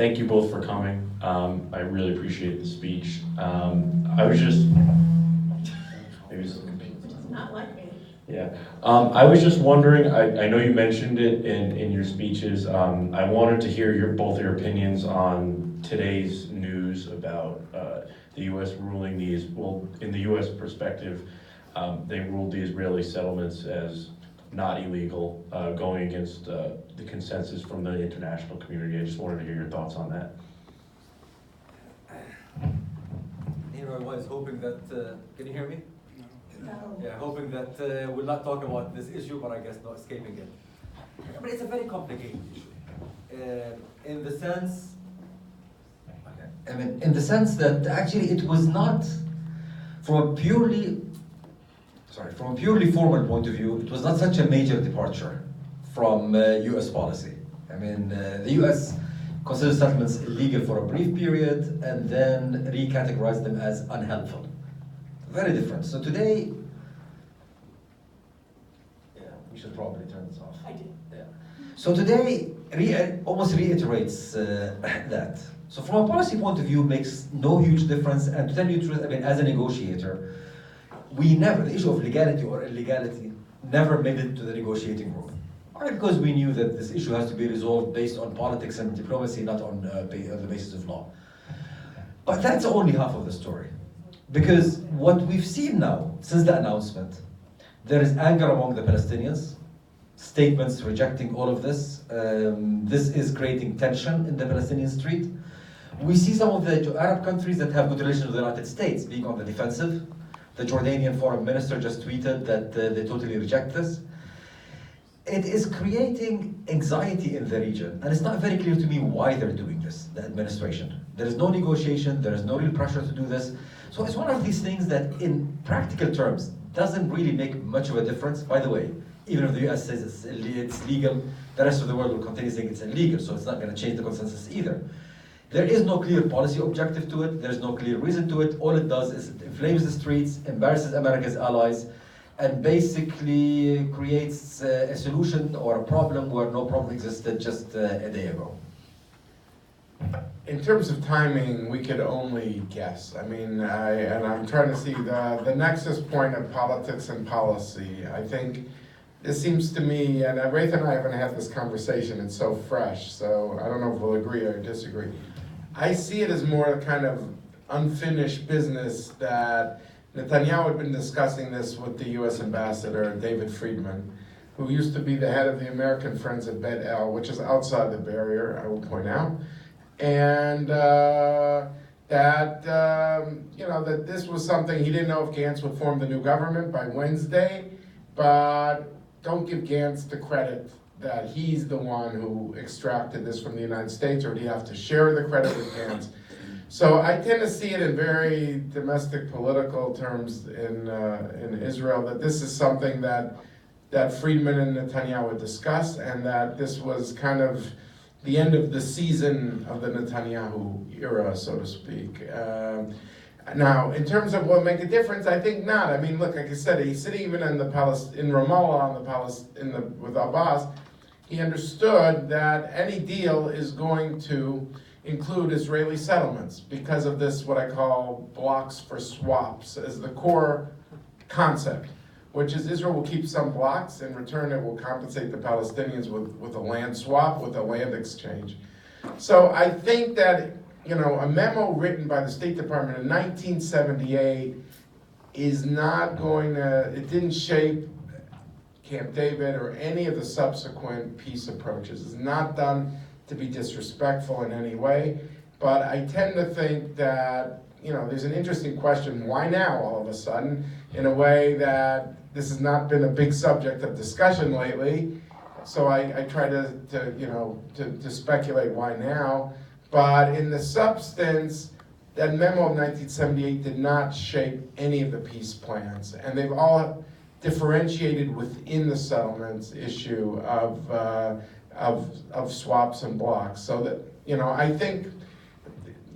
thank you both for coming. I really appreciate the speech. I was just, maybe it's Not like me. yeah. I was just wondering, I know you mentioned it in your speeches. I wanted to hear both your opinions on today's news about the U.S. ruling these, well, in the U.S. perspective, they ruled the Israeli settlements as not illegal, going against the consensus from the international community. I just wanted to hear your thoughts on that. I was hoping that, can you hear me? No. Yeah, hoping that we'll not talk about this issue, but I guess not escaping it. But it's a very complicated issue. In the sense, in the sense that actually it was not, from a purely formal point of view, it was not such a major departure from US policy. I mean, the US considers settlements illegal for a brief period and then recategorized them as unhelpful. Very different. So today, yeah, we should probably turn this off. I did. Yeah. So today, almost reiterates that. So from a policy point of view, makes no huge difference. And to tell you the truth, I mean, as a negotiator, the issue of legality or illegality never made it to the negotiating room. Partly because we knew that this issue has to be resolved based on politics and diplomacy, not on the basis of law. But that's only half of the story. Because what we've seen now, since the announcement, there is anger among the Palestinians, statements rejecting all of this. This is creating tension in the Palestinian street. We see some of the Arab countries that have good relations with the United States being on the defensive. The Jordanian foreign minister just tweeted that they totally reject this. It is creating anxiety in the region, and it's not very clear to me why they're doing this, the administration. There is no negotiation, there is no real pressure to do this. So it's one of these things that in practical terms doesn't really make much of a difference. By the way, even if the US says it's legal, the rest of the world will continue saying it's illegal, so it's not going to change the consensus either. There is no clear policy objective to it, there's no clear reason to it. All it does is it inflames the streets, embarrasses America's allies, and basically creates a solution or a problem where no problem existed just a day ago. In terms of timing, we could only guess. I mean, I'm trying to see the nexus point of politics and policy. I think this seems to me, and Raith and I haven't had this conversation, it's so fresh, so I don't know if we'll agree or disagree. I see it as more kind of unfinished business that Netanyahu had been discussing this with the US ambassador, David Friedman, who used to be the head of the American Friends at Bet El, which is outside the barrier, I will point out. And that this was something, he didn't know if Gantz would form the new government by Wednesday, but don't give Gantz the credit that he's the one who extracted this from the United States, or do you have to share the credit with Gantz? So I tend to see it in very domestic political terms in Israel, that this is something that Friedman and Netanyahu discussed, and that this was kind of the end of the season of the Netanyahu era, so to speak. Now, in terms of what make a difference, I think not. I mean, look, like I said, he's sitting even in Ramallah with Abbas. He understood that any deal is going to include Israeli settlements because of this, what I call blocks for swaps, as the core concept, which is Israel will keep some blocks, in return it will compensate the Palestinians with a land swap, with a land exchange. So I think that, a memo written by the State Department in 1978 is not going to, it didn't shape Camp David or any of the subsequent peace approaches. It's not done to be disrespectful in any way, but I tend to think that, there's an interesting question, why now all of a sudden, in a way that this has not been a big subject of discussion lately, so I try to speculate why now, but in the substance, that memo of 1978 did not shape any of the peace plans, and they've all differentiated within the settlements issue of swaps and blocks. So that, I think,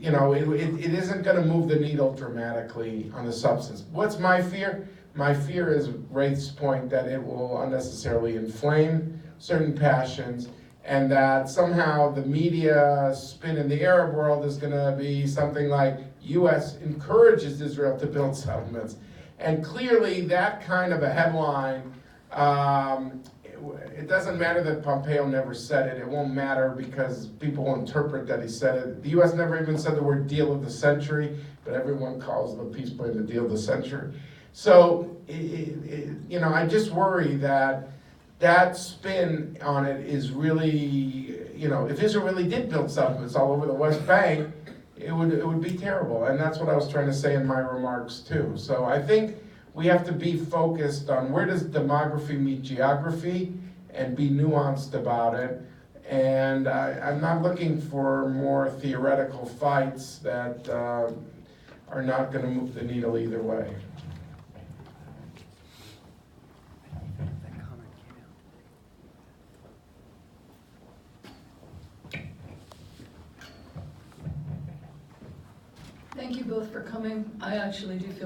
it isn't going to move the needle dramatically on the substance. What's my fear? My fear is Raith's point that it will unnecessarily inflame certain passions, and that somehow the media spin in the Arab world is gonna be something like US encourages Israel to build settlements. And clearly that kind of a headline, it doesn't matter that Pompeo never said it, it won't matter because people will interpret that he said it. The US never even said the word deal of the century, but everyone calls the peace plan the deal of the century. So, you know, I just worry that that spin on it is really, you know, if Israel really did build settlements all over the West Bank, it would be terrible. And that's what I was trying to say in my remarks too. So I think we have to be focused on where does demography meet geography and be nuanced about it. And I'm not looking for more theoretical fights that are not going to move the needle either way. Thank you both for coming. I actually do feel